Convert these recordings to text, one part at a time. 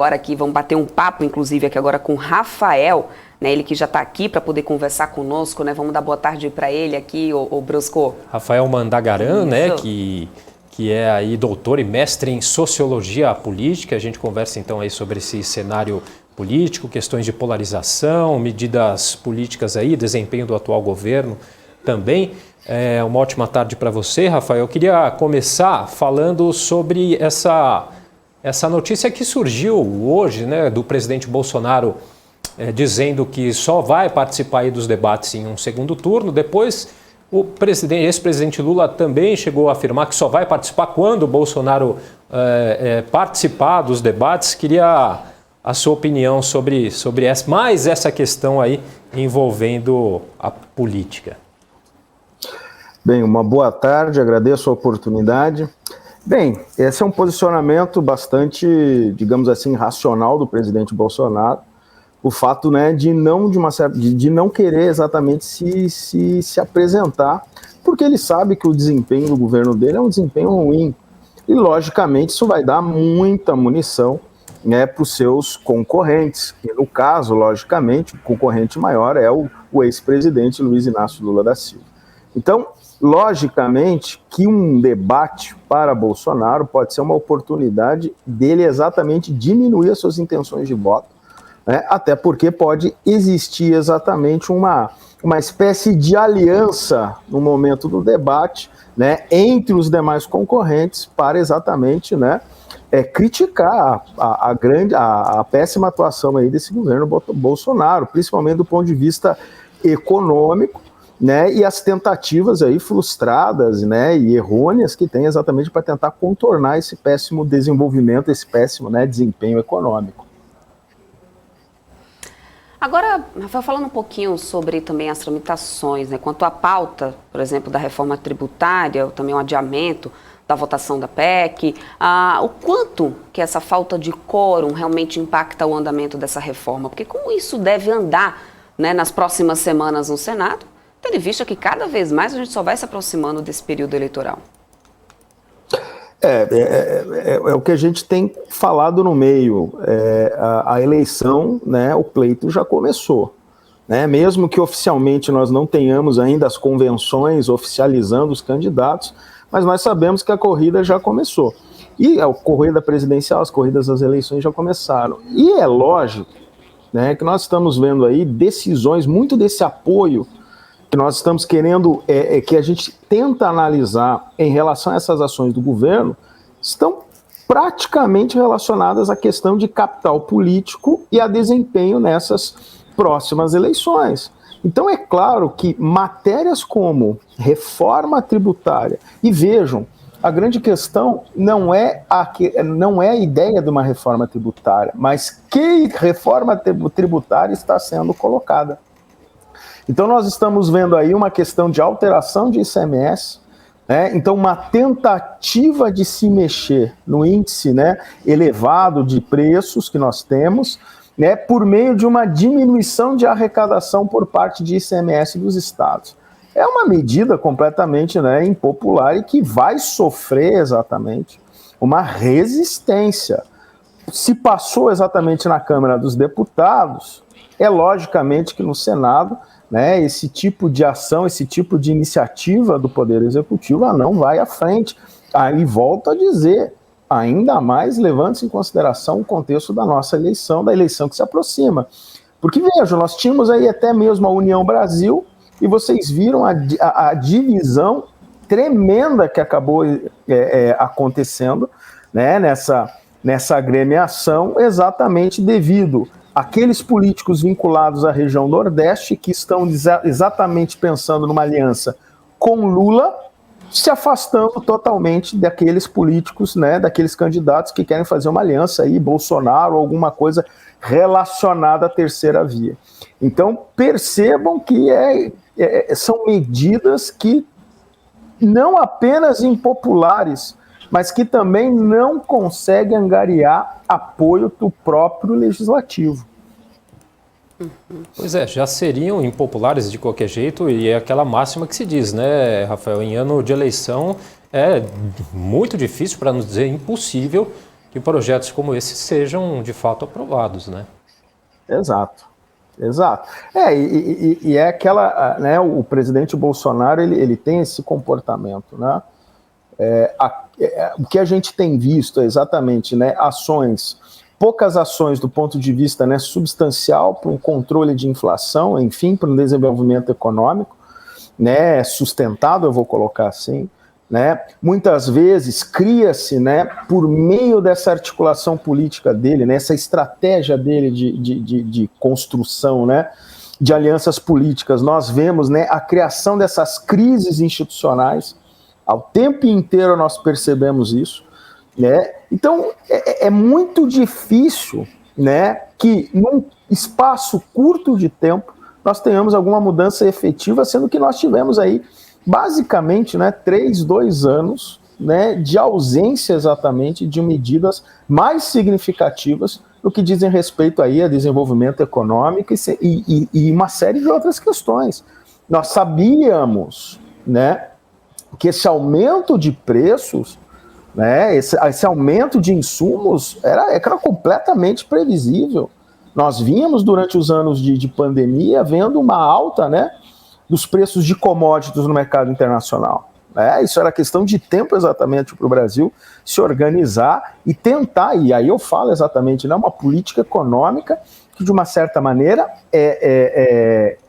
Agora aqui, vamos bater um papo, inclusive, aqui agora com o Rafael, né? Ele que já está aqui para poder conversar conosco, né? Vamos dar boa tarde para ele aqui, o Brusco. Rafael Mandagaran, né? Que é aí doutor e mestre em Sociologia Política. A gente conversa então aí sobre esse cenário político, questões de polarização, medidas políticas aí, desempenho do atual governo também. Uma ótima tarde para você, Rafael. Eu queria começar falando sobre essa notícia que surgiu hoje, né, do presidente Bolsonaro dizendo que só vai participar aí dos debates em um segundo turno. Depois, o ex-presidente Lula também chegou a afirmar que só vai participar quando o Bolsonaro participar dos debates. Queria a sua opinião sobre mais essa questão aí envolvendo a política. Bem, uma boa tarde, agradeço a oportunidade. Bem, esse é um posicionamento bastante, digamos assim, racional do presidente Bolsonaro. O fato, né, de não querer exatamente se apresentar, porque ele sabe que o desempenho do governo dele é um desempenho ruim. E, logicamente, isso vai dar muita munição, né, para os seus concorrentes. E, no caso, logicamente, o concorrente maior é o ex-presidente Luiz Inácio Lula da Silva. Então, logicamente que um debate para Bolsonaro pode ser uma oportunidade dele exatamente diminuir as suas intenções de voto, né? Até porque pode existir exatamente uma espécie de aliança no momento do debate, né, entre os demais concorrentes para exatamente, né, criticar a péssima atuação aí desse governo Bolsonaro, principalmente do ponto de vista econômico, né, e as tentativas aí frustradas, né, e errôneas que tem exatamente para tentar contornar esse péssimo desenvolvimento, esse péssimo, né, desempenho econômico. Agora, Rafael, falando um pouquinho sobre também as tramitações, né, quanto à pauta, por exemplo, da reforma tributária, ou também o adiamento da votação da PEC, o quanto que essa falta de quórum realmente impacta o andamento dessa reforma? Porque como isso deve andar, né, nas próximas semanas no Senado, tendo em vista que cada vez mais a gente só vai se aproximando desse período eleitoral? É o que a gente tem falado no meio. A eleição, né, o pleito já começou, né? Mesmo que oficialmente nós não tenhamos ainda as convenções oficializando os candidatos, mas nós sabemos que a corrida já começou. E a corrida presidencial, as corridas das eleições já começaram. E é lógico, né, que nós estamos vendo aí decisões, muito desse apoio que nós estamos querendo, que a gente tenta analisar em relação a essas ações do governo, estão praticamente relacionadas à questão de capital político e a desempenho nessas próximas eleições. Então é claro que matérias como reforma tributária, e vejam, a grande questão não é a ideia de uma reforma tributária, mas que reforma tributária está sendo colocada. Então nós estamos vendo aí uma questão de alteração de ICMS, né? Então uma tentativa de se mexer no índice, né, elevado de preços que nós temos, né, por meio de uma diminuição de arrecadação por parte de ICMS dos estados. É uma medida completamente, né, impopular e que vai sofrer exatamente uma resistência. Se passou exatamente na Câmara dos Deputados, é logicamente que no Senado, né, esse tipo de ação, esse tipo de iniciativa do Poder Executivo não vai à frente. Aí volto a dizer, ainda mais levando-se em consideração o contexto da nossa eleição, da eleição que se aproxima. Porque, vejam, nós tínhamos aí até mesmo a União Brasil, e vocês viram a divisão tremenda que acabou acontecendo, né, nessa agremiação, exatamente devido àqueles políticos vinculados à região Nordeste que estão exatamente pensando numa aliança com Lula, se afastando totalmente daqueles políticos, né, daqueles candidatos que querem fazer uma aliança aí, Bolsonaro, alguma coisa relacionada à terceira via. Então, percebam que são medidas que não apenas impopulares, mas que também não conseguem angariar apoio do próprio legislativo. Pois é, já seriam impopulares de qualquer jeito, e é aquela máxima que se diz, né, Rafael? Em ano de eleição é muito difícil, para não dizer impossível, que projetos como esse sejam de fato aprovados, né? Exato. E é aquela, né, o presidente Bolsonaro, ele tem esse comportamento, né? O que a gente tem visto é exatamente, né, poucas ações do ponto de vista, né, substancial para um controle de inflação, enfim, para um desenvolvimento econômico, né, sustentável, eu vou colocar assim, né? Muitas vezes cria-se, né, por meio dessa articulação política dele, né, essa estratégia dele de construção, né, de alianças políticas, nós vemos, né, a criação dessas crises institucionais, ao tempo inteiro nós percebemos isso, né? Então é muito difícil, né, que num espaço curto de tempo nós tenhamos alguma mudança efetiva, sendo que nós tivemos aí basicamente, né, 2 anos, né, de ausência exatamente de medidas mais significativas no que dizem respeito aí a desenvolvimento econômico e uma série de outras questões. Nós sabíamos, né, que esse aumento de preços, né, esse aumento de insumos era completamente previsível. Nós vínhamos durante os anos de pandemia vendo uma alta, né, dos preços de commodities no mercado internacional. Isso era questão de tempo exatamente para o Brasil se organizar e tentar, e aí eu falo exatamente, né, uma política econômica que de uma certa maneira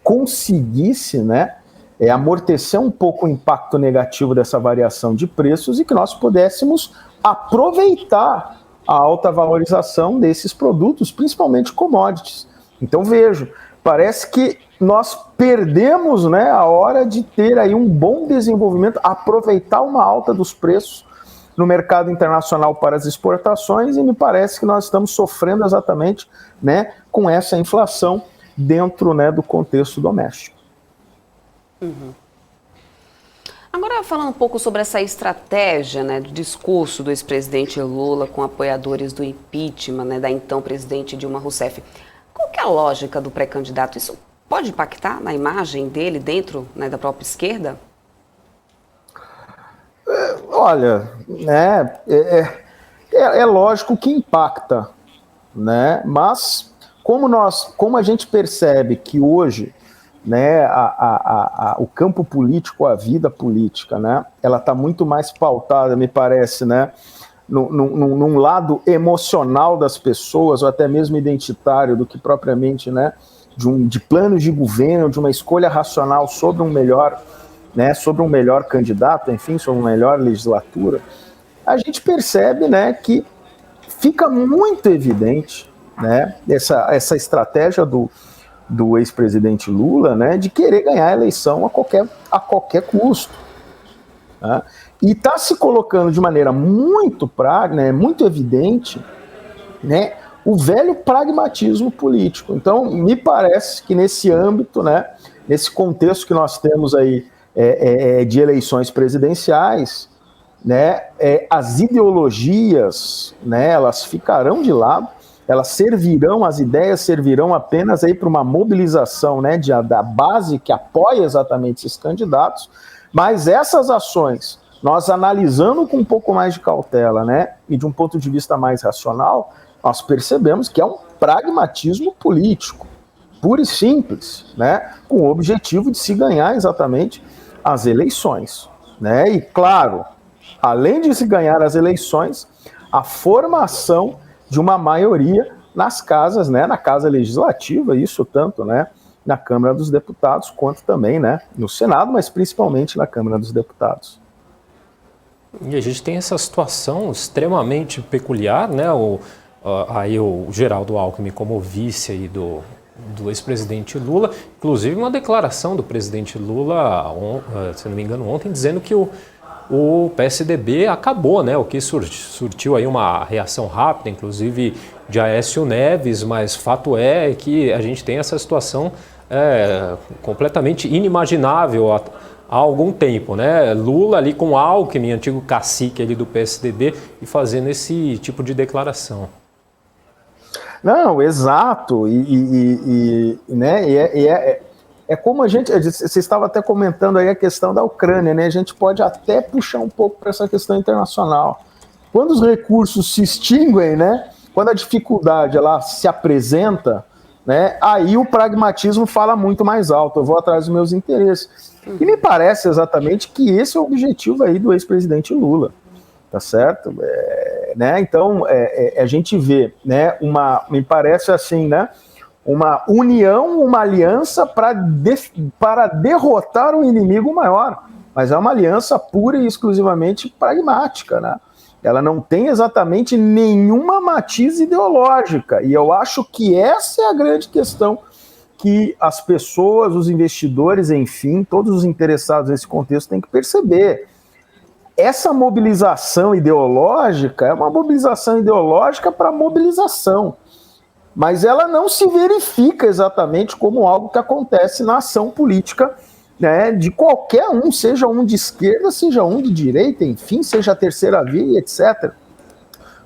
conseguisse, né, amortecer um pouco o impacto negativo dessa variação de preços e que nós pudéssemos aproveitar a alta valorização desses produtos, principalmente commodities. Então vejo, parece que nós perdemos, né, a hora de ter aí um bom desenvolvimento, aproveitar uma alta dos preços no mercado internacional para as exportações, e me parece que nós estamos sofrendo exatamente, né, com essa inflação dentro, né, do contexto doméstico. Uhum. Agora, falando um pouco sobre essa estratégia, né, do discurso do ex-presidente Lula com apoiadores do impeachment, né, da então presidente Dilma Rousseff, qual que é a lógica do pré-candidato? Isso pode impactar na imagem dele dentro, né, da própria esquerda? Olha, né, é lógico que impacta, né, mas como a gente percebe que hoje, né, o campo político, a vida política, né, ela está muito mais pautada, me parece, né, num lado emocional das pessoas, ou até mesmo identitário, do que propriamente, né, de planos de governo, de uma escolha racional sobre um melhor, né, sobre um melhor candidato, enfim, sobre uma melhor legislatura. A gente percebe, né, que fica muito evidente, né, essa estratégia do ex-presidente Lula, né, de querer ganhar a eleição a qualquer custo. Né? E está se colocando de maneira muito muito evidente, né, o velho pragmatismo político. Então, me parece que nesse âmbito, né, nesse contexto que nós temos aí de eleições presidenciais, né, as ideologias, né, elas ficarão de lado. As ideias servirão apenas aí para uma mobilização, né, da base que apoia exatamente esses candidatos, mas essas ações, nós analisando com um pouco mais de cautela, né, e de um ponto de vista mais racional, nós percebemos que é um pragmatismo político, puro e simples, né, com o objetivo de se ganhar exatamente as eleições, né, e claro, além de se ganhar as eleições, a formação de uma maioria nas casas, né, na Casa Legislativa, isso tanto, né, na Câmara dos Deputados, quanto também, né, no Senado, mas principalmente na Câmara dos Deputados. E a gente tem essa situação extremamente peculiar, né, aí o Geraldo Alckmin como vice aí do ex-presidente Lula, inclusive uma declaração do presidente Lula, se não me engano, ontem, dizendo que o PSDB acabou, né? O que surtiu aí uma reação rápida, inclusive de Aécio Neves, mas fato é que a gente tem essa situação completamente inimaginável há algum tempo, né? Lula ali com Alckmin, antigo cacique ali do PSDB, e fazendo esse tipo de declaração. Não, exato, é como você estava até comentando aí a questão da Ucrânia, né? A gente pode até puxar um pouco para essa questão internacional. quando os recursos se extinguem, né, quando a dificuldade ela se apresenta, né, aí o pragmatismo fala muito mais alto, eu vou atrás dos meus interesses. E me parece exatamente que esse é o objetivo aí do ex-presidente Lula, tá certo? Né, então, a gente vê, né, me parece assim, né, uma união, uma aliança para derrotar um inimigo maior, mas é uma aliança pura e exclusivamente pragmática, né? Ela não tem exatamente nenhuma matiz ideológica, e eu acho que essa é a grande questão que as pessoas, os investidores, enfim, todos os interessados nesse contexto têm que perceber. Essa mobilização ideológica é uma mobilização ideológica para mobilização, mas ela não se verifica exatamente como algo que acontece na ação política, né, de qualquer um, seja um de esquerda, seja um de direita, enfim, seja a terceira via, etc.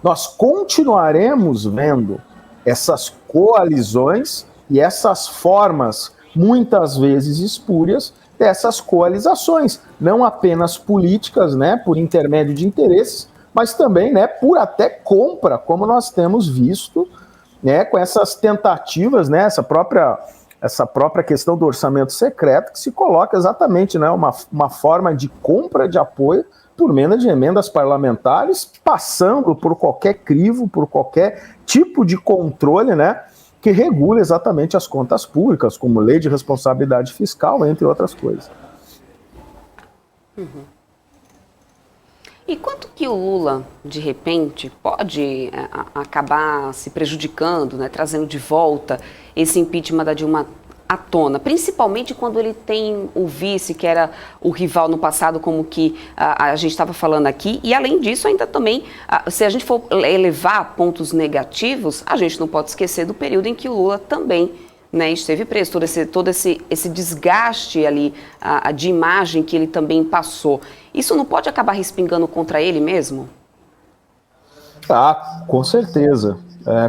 Nós continuaremos vendo essas coalizões e essas formas, muitas vezes espúrias, dessas coalizações, não apenas políticas, né, por intermédio de interesses, mas também, né, por até compra, como nós temos visto, né, com essas tentativas, né, essa própria questão do orçamento secreto, que se coloca exatamente, né, uma forma de compra de apoio por meio de emendas parlamentares, passando por qualquer crivo, por qualquer tipo de controle, né, que regula exatamente as contas públicas, como lei de responsabilidade fiscal, entre outras coisas. Uhum. E quanto que o Lula, de repente, pode acabar se prejudicando, né, trazendo de volta esse impeachment da Dilma à tona, principalmente quando ele tem o vice, que era o rival no passado, como que a gente estava falando aqui, e além disso, ainda também, se a gente for elevar pontos negativos, a gente não pode esquecer do período em que o Lula também, né, esteve preso, todo esse desgaste ali de imagem que ele também passou. Isso não pode acabar respingando contra ele mesmo? Ah, com certeza.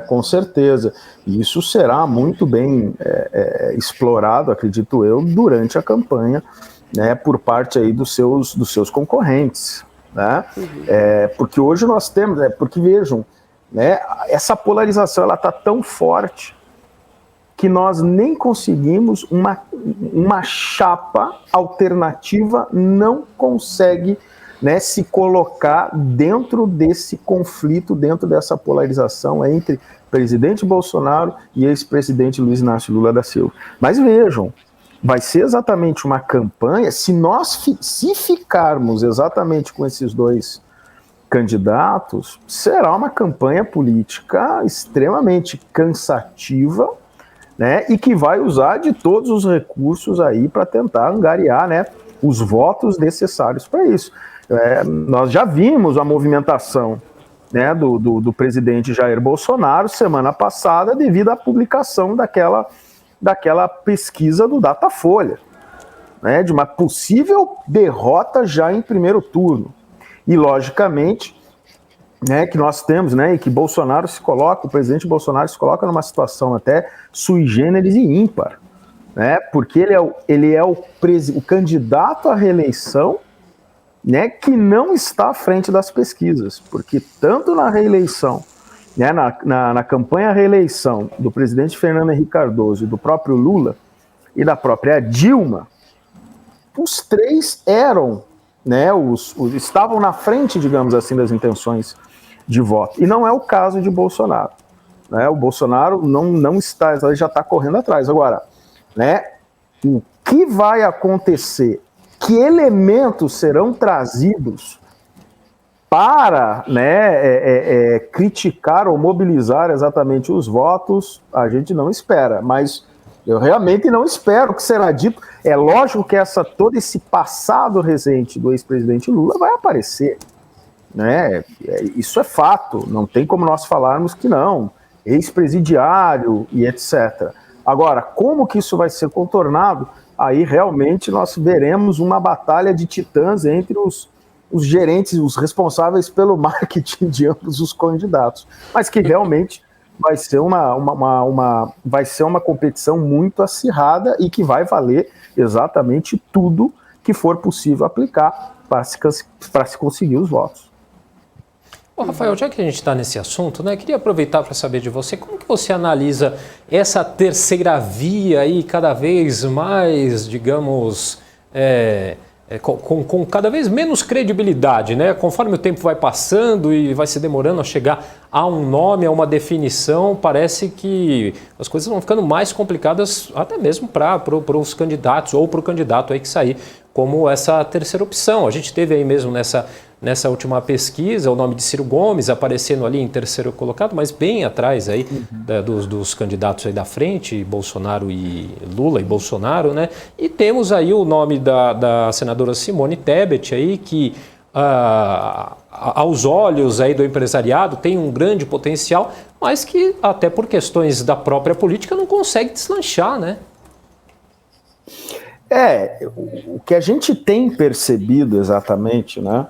Com certeza. E isso será muito bem explorado, acredito eu, durante a campanha, né, por parte aí dos seus concorrentes. Né? Uhum. Porque hoje nós temos, porque vejam, né, essa polarização ela está tão forte que nós nem conseguimos uma chapa alternativa, não consegue, né, se colocar dentro desse conflito, dentro dessa polarização entre presidente Bolsonaro e ex-presidente Luiz Inácio Lula da Silva. Mas vejam, vai ser exatamente uma campanha, se ficarmos exatamente com esses dois candidatos, será uma campanha política extremamente cansativa, né, e que vai usar de todos os recursos aí para tentar angariar, né, os votos necessários para isso. Nós já vimos a movimentação, né, do presidente Jair Bolsonaro semana passada devido à publicação daquela pesquisa do Datafolha, né, de uma possível derrota já em primeiro turno. E, logicamente, né, que nós temos, né, e que o presidente Bolsonaro se coloca numa situação até sui generis e ímpar, né, porque ele é o candidato à reeleição, né, que não está à frente das pesquisas, porque tanto na reeleição, né, na campanha à reeleição do presidente Fernando Henrique Cardoso e do próprio Lula e da própria Dilma, os três eram, né, estavam na frente, digamos assim, das intenções de voto. E não é o caso de Bolsonaro. Né? O Bolsonaro não está, ele já está correndo atrás. Agora, né, o que vai acontecer? Que elementos serão trazidos para, né, criticar ou mobilizar exatamente os votos? A gente não espera, mas eu realmente não espero o que será dito. É lógico que todo esse passado recente do ex-presidente Lula vai aparecer. Né? Isso é fato, não tem como nós falarmos que não, ex-presidiário e etc. Agora, como que isso vai ser contornado? Aí realmente nós veremos uma batalha de titãs entre os gerentes, os responsáveis pelo marketing de ambos os candidatos, mas que realmente vai ser vai ser uma competição muito acirrada e que vai valer exatamente tudo que for possível aplicar para se conseguir os votos. Ô, Rafael, já que a gente está nesse assunto, né, queria aproveitar para saber de você, como que você analisa essa terceira via aí cada vez mais, digamos, com cada vez menos credibilidade, né? Conforme o tempo vai passando e vai se demorando a chegar a um nome, a uma definição, parece que as coisas vão ficando mais complicadas até mesmo para os candidatos ou para o candidato aí que sair como essa terceira opção. A gente teve aí mesmo nessa última pesquisa o nome de Ciro Gomes aparecendo ali em terceiro colocado, mas bem atrás aí dos candidatos aí da frente, Bolsonaro e Lula e Bolsonaro, né? E temos aí o nome da senadora Simone Tebet aí, que aos olhos aí do empresariado tem um grande potencial, mas que até por questões da própria política não consegue deslanchar, né? O que a gente tem percebido exatamente, né,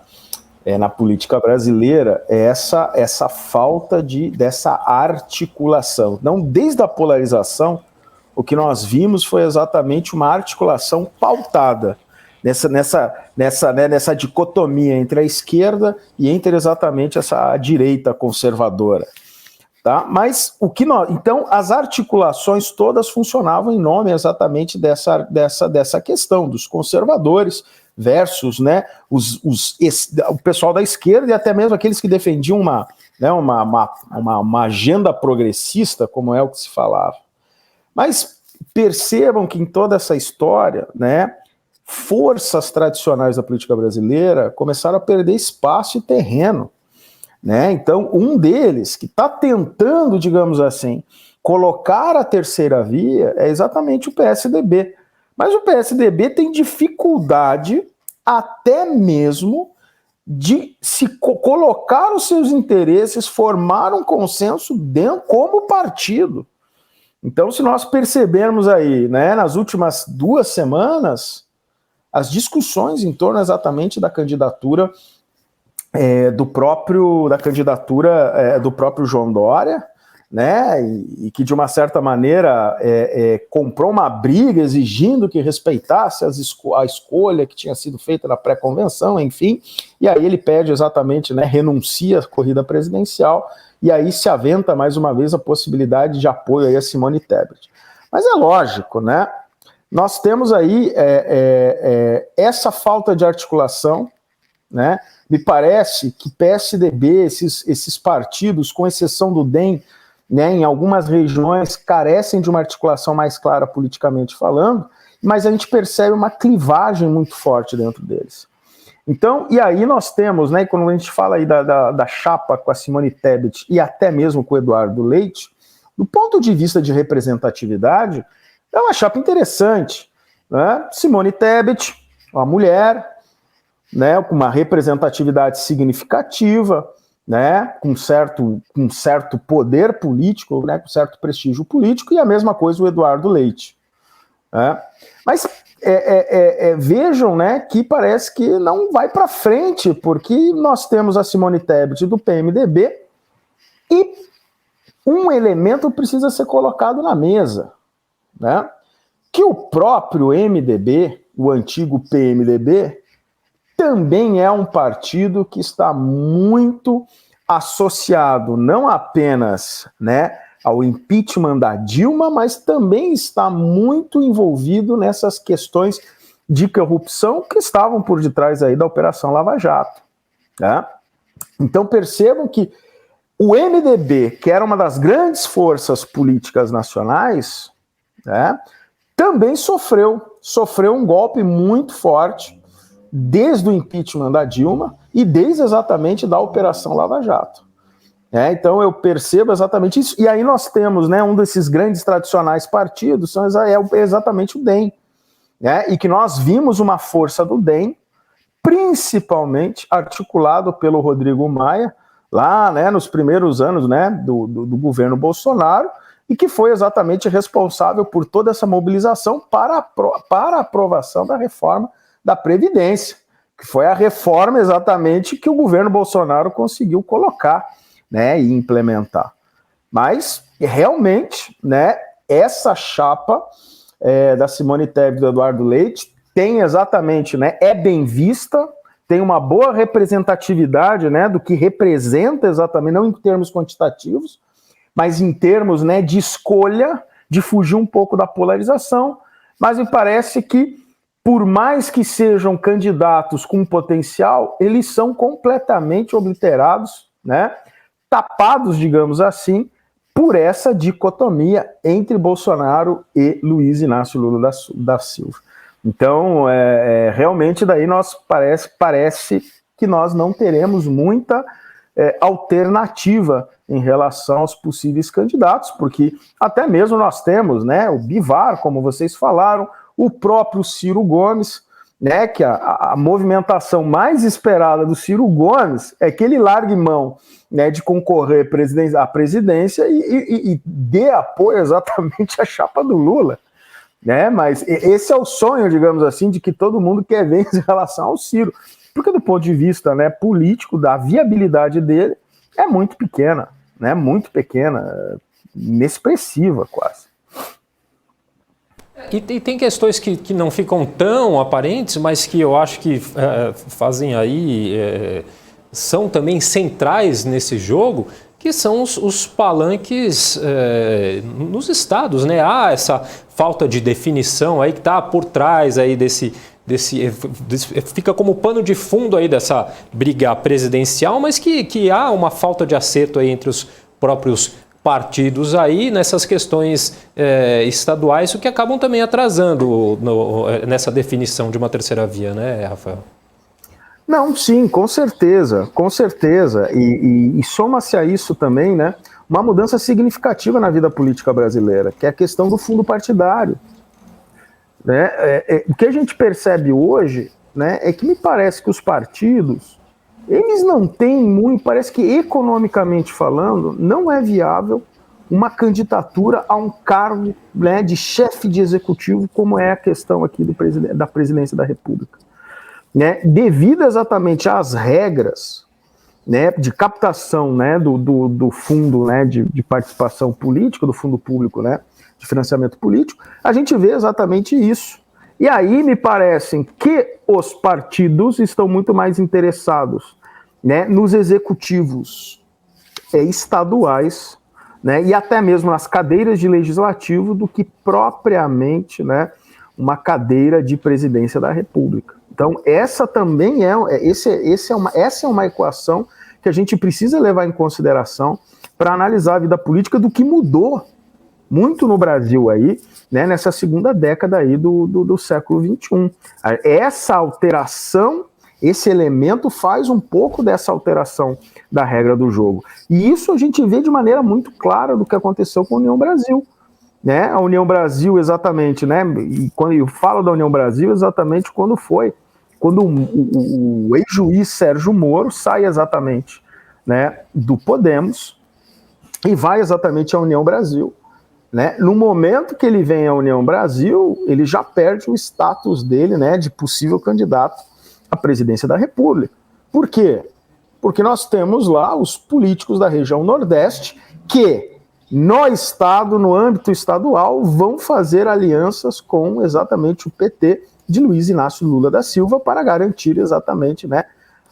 na política brasileira é essa falta dessa articulação. Não, desde a polarização, o que nós vimos foi exatamente uma articulação pautada nessa dicotomia entre a esquerda e entre exatamente essa direita conservadora. Tá? Mas então as articulações todas funcionavam em nome exatamente dessa questão dos conservadores versus, né, o pessoal da esquerda e até mesmo aqueles que defendiam uma agenda progressista, como é o que se falava. Mas percebam que em toda essa história, né, forças tradicionais da política brasileira começaram a perder espaço e terreno. Né? Então, um deles que está tentando, digamos assim, colocar a terceira via é exatamente o PSDB. Mas o PSDB tem dificuldade até mesmo de se colocar os seus interesses, formar um consenso dentro, como partido. Então, se nós percebermos aí, né, nas últimas 2 semanas, as discussões em torno exatamente da candidatura do próprio João Dória, né, e que de uma certa maneira comprou uma briga exigindo que respeitasse a escolha que tinha sido feita na pré-convenção, enfim, e aí ele pede exatamente, né, renuncia à corrida presidencial, e aí se aventa mais uma vez a possibilidade de apoio aí a Simone Tebet. Mas é lógico, né, nós temos aí essa falta de articulação, né? Me parece que PSDB, esses partidos, com exceção do DEM, né, em algumas regiões, carecem de uma articulação mais clara politicamente falando, mas a gente percebe uma clivagem muito forte dentro deles. Então, e aí nós temos, né, quando a gente fala aí da chapa com a Simone Tebet e até mesmo com o Eduardo Leite, do ponto de vista de representatividade, é uma chapa interessante, né? Simone Tebet, uma mulher, né, com uma representatividade significativa, né, com certo poder político, né, com certo prestígio político, e a mesma coisa o Eduardo Leite. Né? Mas vejam, né, que parece que não vai para frente, porque nós temos a Simone Tebet do PMDB e um elemento precisa ser colocado na mesa, né, que o próprio MDB, o antigo PMDB, também é um partido que está muito associado não apenas, né, ao impeachment da Dilma, mas também está muito envolvido nessas questões de corrupção que estavam por detrás aí da Operação Lava Jato. Né? Então percebam que o MDB, que era uma das grandes forças políticas nacionais, né, também sofreu um golpe muito forte desde o impeachment da Dilma e desde exatamente da Operação Lava Jato. Então eu percebo exatamente isso. E aí nós temos, né, um desses grandes tradicionais partidos, é exatamente o DEM. Né, e que nós vimos uma força do DEM, principalmente articulado pelo Rodrigo Maia, lá, né, nos primeiros anos, né, do governo Bolsonaro, e que foi exatamente responsável por toda essa mobilização para a aprovação da reforma da Previdência, que foi a reforma exatamente que o governo Bolsonaro conseguiu colocar, né, e implementar. Mas, realmente, né, essa chapa da Simone Tebet e do Eduardo Leite tem exatamente, né, é bem vista, tem uma boa representatividade, né, do que representa exatamente, não em termos quantitativos, mas em termos, né, de escolha, de fugir um pouco da polarização, mas me parece que, por mais que sejam candidatos com potencial, eles são completamente obliterados, né, tapados, digamos assim, por essa dicotomia entre Bolsonaro e Luiz Inácio Lula da Silva. Então, realmente daí parece que nós não teremos muita alternativa em relação aos possíveis candidatos, porque até mesmo nós temos, né, o Bivar, como vocês falaram, o próprio Ciro Gomes, né, que a movimentação mais esperada do Ciro Gomes é que ele largue mão, né, de concorrer à presidência e dê apoio exatamente à chapa do Lula. Né? Mas esse é o sonho, digamos assim, de que todo mundo quer ver em relação ao Ciro, porque do ponto de vista, né, político, da viabilidade dele, é muito pequena, né? Muito pequena, inexpressiva quase. E tem questões que não ficam tão aparentes, mas que eu acho que fazem aí, são também centrais nesse jogo, que são os palanques nos estados, né? Há essa falta de definição aí que está por trás aí desse fica como pano de fundo aí dessa briga presidencial, mas que há uma falta de acerto aí entre os próprios partidos aí nessas questões estaduais, o que acabam também atrasando nessa definição de uma terceira via, né, Rafael? Não, sim, com certeza, com certeza. E soma-se a isso também, né, uma mudança significativa na vida política brasileira, que é a questão do fundo partidário. Né? O que a gente percebe hoje, né, é que me parece que os partidos, eles não têm muito, parece que economicamente falando, não é viável uma candidatura a um cargo, né, de chefe de executivo, como é a questão aqui da presidência da República. Né, devido exatamente às regras, né, de captação, né, do fundo, né, de participação política, do fundo público, né, de financiamento político, a gente vê exatamente isso. E aí me parece que os partidos estão muito mais interessados, né, nos executivos estaduais, né, e até mesmo nas cadeiras de legislativo do que propriamente, né, uma cadeira de presidência da República. Então, essa também essa é uma equação que a gente precisa levar em consideração para analisar a vida política do que mudou muito no Brasil aí, né, nessa segunda década aí do século XXI. Essa alteração, esse elemento faz um pouco dessa alteração da regra do jogo. E isso a gente vê de maneira muito clara do que aconteceu com a União Brasil. Né? A União Brasil, exatamente, né? E quando eu falo da União Brasil, exatamente quando o ex-juiz Sérgio Moro sai exatamente, né, do Podemos e vai exatamente à União Brasil. Né? No momento que ele vem à União Brasil, ele já perde o status dele, né, de possível candidato à presidência da República. Por quê? Porque nós temos lá os políticos da região Nordeste que, no Estado, no âmbito estadual, vão fazer alianças com exatamente o PT de Luiz Inácio Lula da Silva para garantir exatamente, né,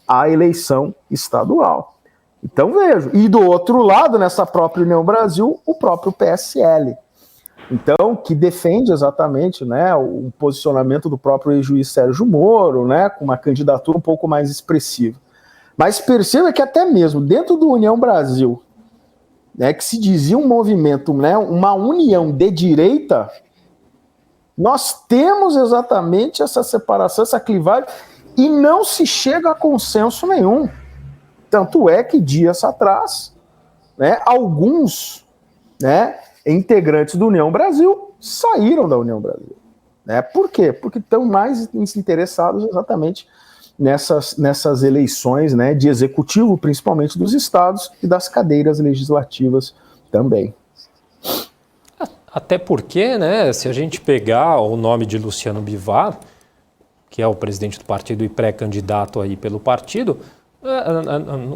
a eleição estadual. Então vejo, e do outro lado, nessa própria União Brasil, o próprio PSL. Então, que defende exatamente, né, o posicionamento do próprio ex-juiz Sérgio Moro, né, com uma candidatura um pouco mais expressiva. Mas perceba que até mesmo dentro do União Brasil, né, que se dizia um movimento, né, uma união de direita, nós temos exatamente essa separação, essa clivagem, e não se chega a consenso nenhum. Tanto é que dias atrás, né, alguns, né, integrantes do União Brasil saíram da União Brasil. Né? Por quê? Porque estão mais interessados exatamente nessas eleições, né, de executivo, principalmente dos estados, e das cadeiras legislativas também. Até porque, né, se a gente pegar o nome de Luciano Bivar, que é o presidente do partido e pré-candidato aí pelo partido,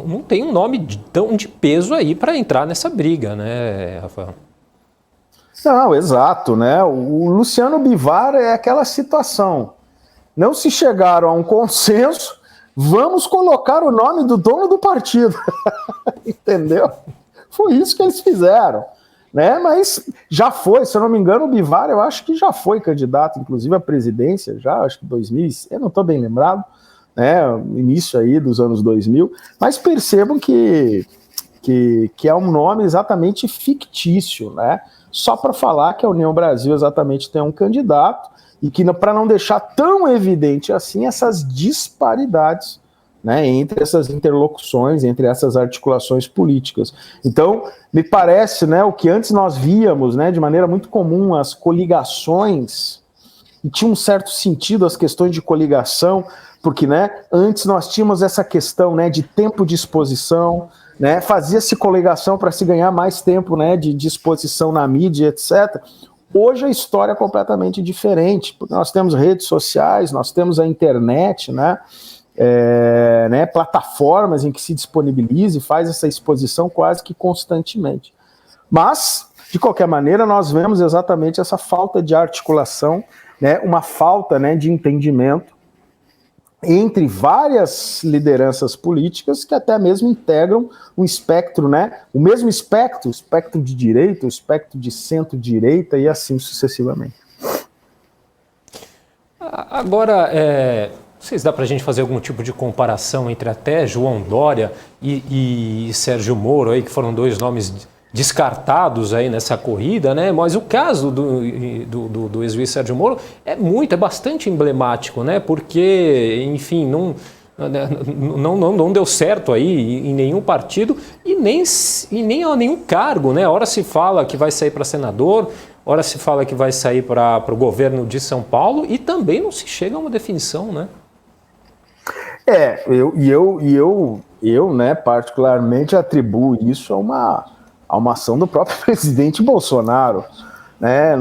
não tem um nome tão de peso aí para entrar nessa briga, né, Rafael? Não, exato, né? O Luciano Bivar é aquela situação. Não se chegaram a um consenso, vamos colocar o nome do dono do partido. Entendeu? Foi isso que eles fizeram. Né? Mas já foi, se eu não me engano, o Bivar, eu acho que já foi candidato, inclusive à presidência, já, acho que 2000, eu não estou bem lembrado, né? Início aí dos anos 2000, mas percebam que é um nome exatamente fictício, né? Só para falar que a União Brasil exatamente tem um candidato e que para não deixar tão evidente assim essas disparidades, né, entre essas interlocuções, entre essas articulações políticas. Então, me parece, né, o que antes nós víamos, né, de maneira muito comum, as coligações, e tinha um certo sentido as questões de coligação, porque, né, antes nós tínhamos essa questão, né, de tempo de exposição, né, fazia-se coligação para se ganhar mais tempo, né, de exposição na mídia, etc. Hoje a história é completamente diferente, porque nós temos redes sociais, nós temos a internet, né, plataformas em que se disponibiliza e faz essa exposição quase que constantemente. Mas, de qualquer maneira, nós vemos exatamente essa falta de articulação, né, uma falta, né, de entendimento entre várias lideranças políticas que até mesmo integram um espectro, né, o mesmo espectro, o espectro de direita, o espectro de centro-direita e assim sucessivamente. Agora, não sei se dá para a gente fazer algum tipo de comparação entre até João Dória e Sérgio Moro, aí, que foram dois nomes descartados aí nessa corrida, né? Mas o caso do ex-juiz Sérgio Moro é bastante emblemático, né? Porque, enfim, não deu certo aí em nenhum partido e nem a nenhum cargo, né? Ora se fala que vai sair para senador, ora se fala que vai sair para o governo de São Paulo e também não se chega a uma definição, né? Eu, né, particularmente atribuo isso a uma ação do próprio presidente Bolsonaro, né?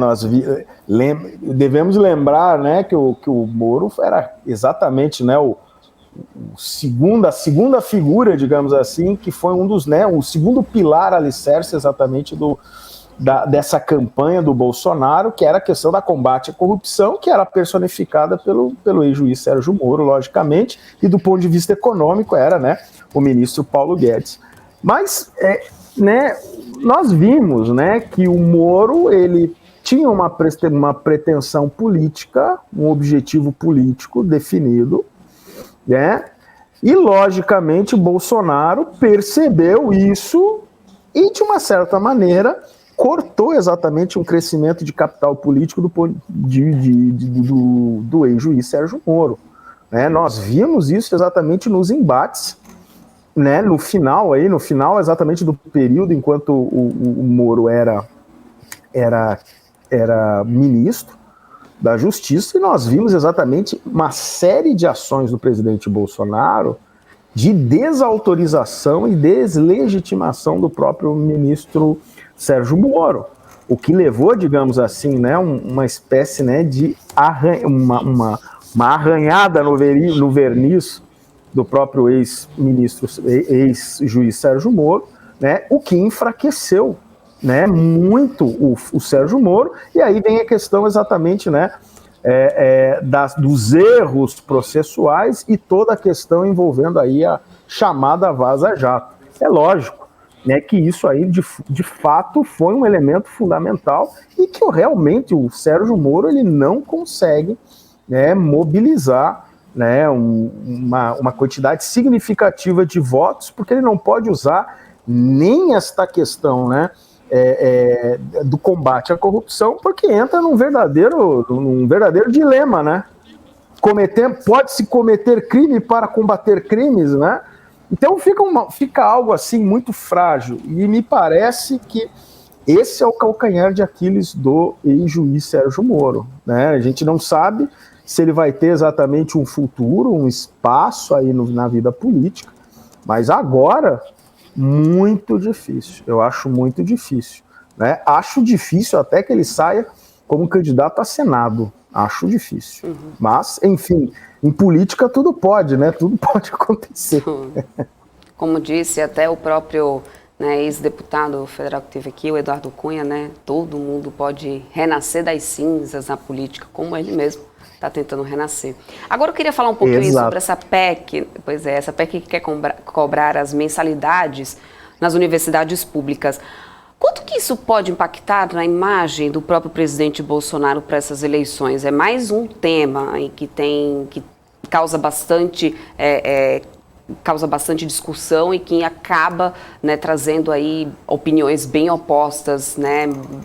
Devemos lembrar, né, que o Moro era exatamente, né, a segunda figura, digamos assim, que foi um dos, né, o segundo pilar alicerce exatamente dessa campanha do Bolsonaro, que era a questão da combate à corrupção, que era personificada pelo ex-juiz Sérgio Moro, logicamente, e do ponto de vista econômico era, né, o ministro Paulo Guedes. Mas, né, nós vimos, né, que o Moro, ele tinha uma pretensão política, um objetivo político definido, né, e logicamente Bolsonaro percebeu isso e, de uma certa maneira, cortou exatamente um crescimento de capital político do ex-juiz Sérgio Moro. Né? Nós vimos isso exatamente nos embates, né? no final exatamente do período enquanto o Moro era ministro da Justiça, e nós vimos exatamente uma série de ações do presidente Bolsonaro de desautorização e deslegitimação do próprio ministro Sérgio Moro, o que levou, digamos assim, né, uma espécie, né, de uma arranhada no verniz do próprio ex-juiz Sérgio Moro, né, o que enfraqueceu, né, muito o Sérgio Moro. E aí vem a questão exatamente, né, dos erros processuais e toda a questão envolvendo aí a chamada Vaza Jato. É lógico, né, que isso aí de fato foi um elemento fundamental e que realmente o Sérgio Moro ele não consegue, né, mobilizar, né, uma quantidade significativa de votos, porque ele não pode usar nem esta questão, né, do combate à corrupção, porque entra num verdadeiro dilema, né? Pode-se cometer crime para combater crimes, né? Então fica algo assim muito frágil, e me parece que esse é o calcanhar de Aquiles do ex-juiz Sérgio Moro, né? A gente não sabe se ele vai ter exatamente um futuro, um espaço aí na vida política, mas agora muito difícil, eu acho muito difícil, né? Acho difícil até que ele saia como candidato a Senado, acho difícil, mas enfim, em política tudo pode, né? Tudo pode acontecer. Como disse até o próprio né, ex-deputado federal que teve aqui, o Eduardo Cunha, né, todo mundo pode renascer das cinzas na política, como ele mesmo está tentando renascer. Agora eu queria falar um pouquinho sobre essa PEC, pois é, essa PEC que quer cobrar as mensalidades nas universidades públicas. Quanto que isso pode impactar na imagem do próprio presidente Bolsonaro para essas eleições? É mais um tema em que causa bastante discussão e que acaba, né, trazendo aí opiniões bem opostas, né,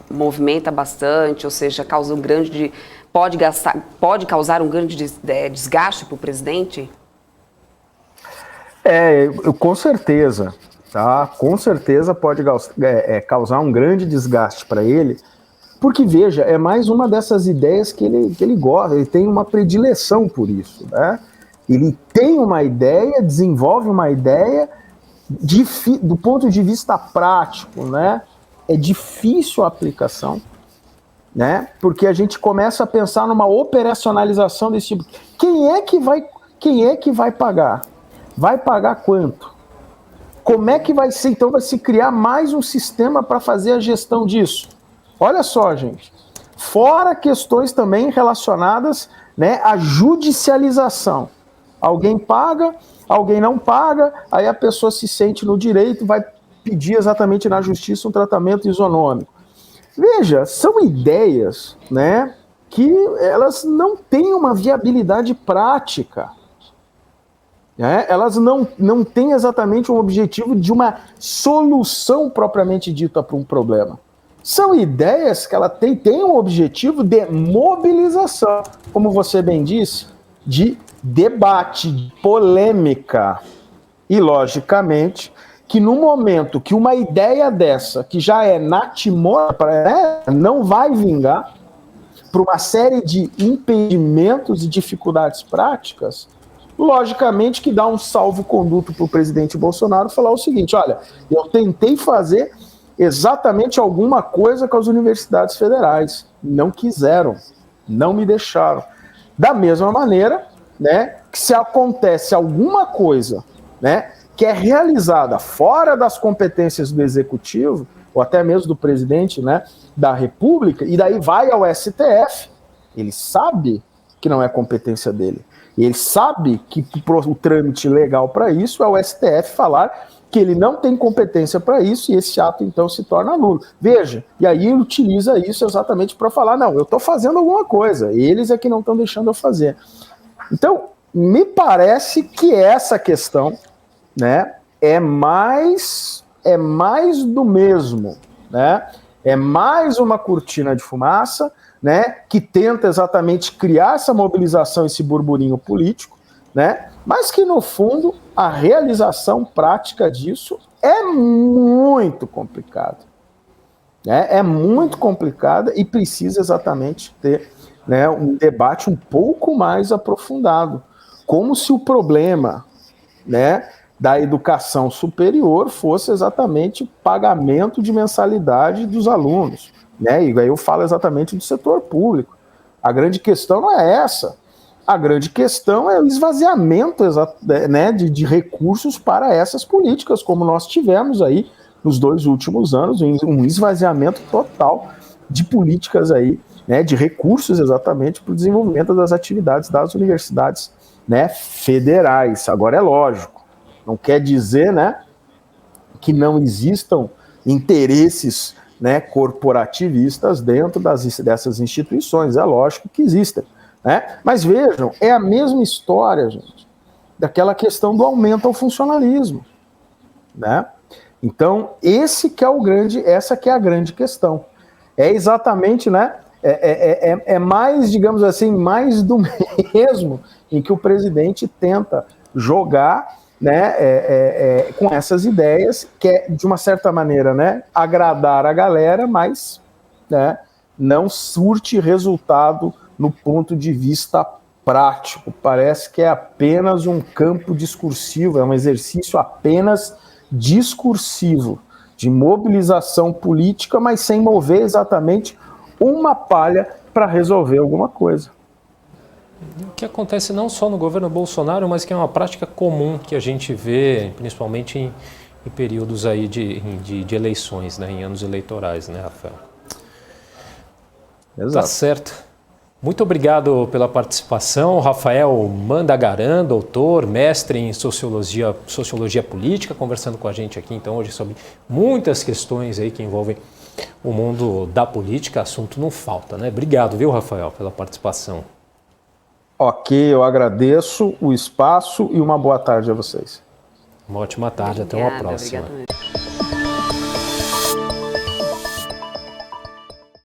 movimenta bastante, ou seja, pode causar um grande desgaste para o presidente? Com certeza. Tá? Com certeza pode causar um grande desgaste para ele, porque, veja, é mais uma dessas ideias que ele gosta, ele tem uma predileção por isso, né? Ele tem uma ideia, desenvolve uma ideia, do ponto de vista prático, né? É difícil a aplicação, né? Porque a gente começa a pensar numa operacionalização desse tipo. Quem é que vai pagar? Vai pagar quanto? Como é que vai ser? Então vai se criar mais um sistema para fazer a gestão disso. Olha só, gente. Fora questões também relacionadas, né, à judicialização. Alguém paga, alguém não paga, aí a pessoa se sente no direito, vai pedir exatamente na justiça um tratamento isonômico. Veja, são ideias, né, que elas não têm uma viabilidade prática. Elas não têm exatamente um objetivo de uma solução propriamente dita para um problema. São ideias que ela têm um objetivo de mobilização, como você bem disse, de debate, de polêmica. E, logicamente, que no momento que uma ideia dessa, que já é natimória, não vai vingar, por uma série de impedimentos e dificuldades práticas, logicamente que dá um salvo-conduto para o presidente Bolsonaro falar o seguinte: olha, eu tentei fazer exatamente alguma coisa com as universidades federais, não quiseram, não me deixaram. Da mesma maneira, né, que se acontece alguma coisa, né, que é realizada fora das competências do executivo, ou até mesmo do presidente, né, da República, e daí vai ao STF, ele sabe que não é competência dele. E ele sabe que o trâmite legal para isso é o STF falar que ele não tem competência para isso e esse ato, então, se torna nulo. Veja, e aí ele utiliza isso exatamente para falar: não, eu estou fazendo alguma coisa, eles é que não estão deixando eu fazer. Então, me parece que essa questão, né, é mais do mesmo, né? É mais uma cortina de fumaça, né, que tenta exatamente criar essa mobilização, esse burburinho político, né, mas que, no fundo, a realização prática disso é muito complicada. Né, é muito complicada e precisa exatamente ter, né, um debate um pouco mais aprofundado, como se o problema, né, da educação superior fosse exatamente o pagamento de mensalidade dos alunos. Né? E aí eu falo exatamente do setor público. A grande questão não é essa. A grande questão é o esvaziamento, né, de recursos para essas políticas, como nós tivemos aí nos 2 últimos anos, um esvaziamento total de políticas aí, né, de recursos exatamente para o desenvolvimento das atividades das universidades, né, federais. Agora, é lógico, não quer dizer, né, que não existam interesses, né, corporativistas dentro dessas instituições. É lógico que existem, né? Mas vejam, é a mesma história, gente, daquela questão do aumento ao funcionalismo, né? Então, essa que é a grande questão. É exatamente, né, é mais, digamos assim, mais do mesmo em que o presidente tenta jogar, né, com essas ideias, que é, de uma certa maneira, né, agradar a galera, mas, né, não surte resultado no ponto de vista prático. Parece que é apenas um campo discursivo, é um exercício apenas discursivo, de mobilização política, mas sem mover exatamente uma palha para resolver alguma coisa. O que acontece não só no governo Bolsonaro, mas que é uma prática comum que a gente vê, principalmente em períodos aí de eleições, né, em anos eleitorais, né, Rafael? Exato. Tá certo. Muito obrigado pela participação, Rafael Mandagaran, doutor, mestre em sociologia política, conversando com a gente aqui então hoje sobre muitas questões aí que envolvem o mundo da política. Assunto não falta, né? Obrigado, viu, Rafael, pela participação. Ok, eu agradeço o espaço e uma boa tarde a vocês. Uma ótima tarde, até uma próxima. Obrigada.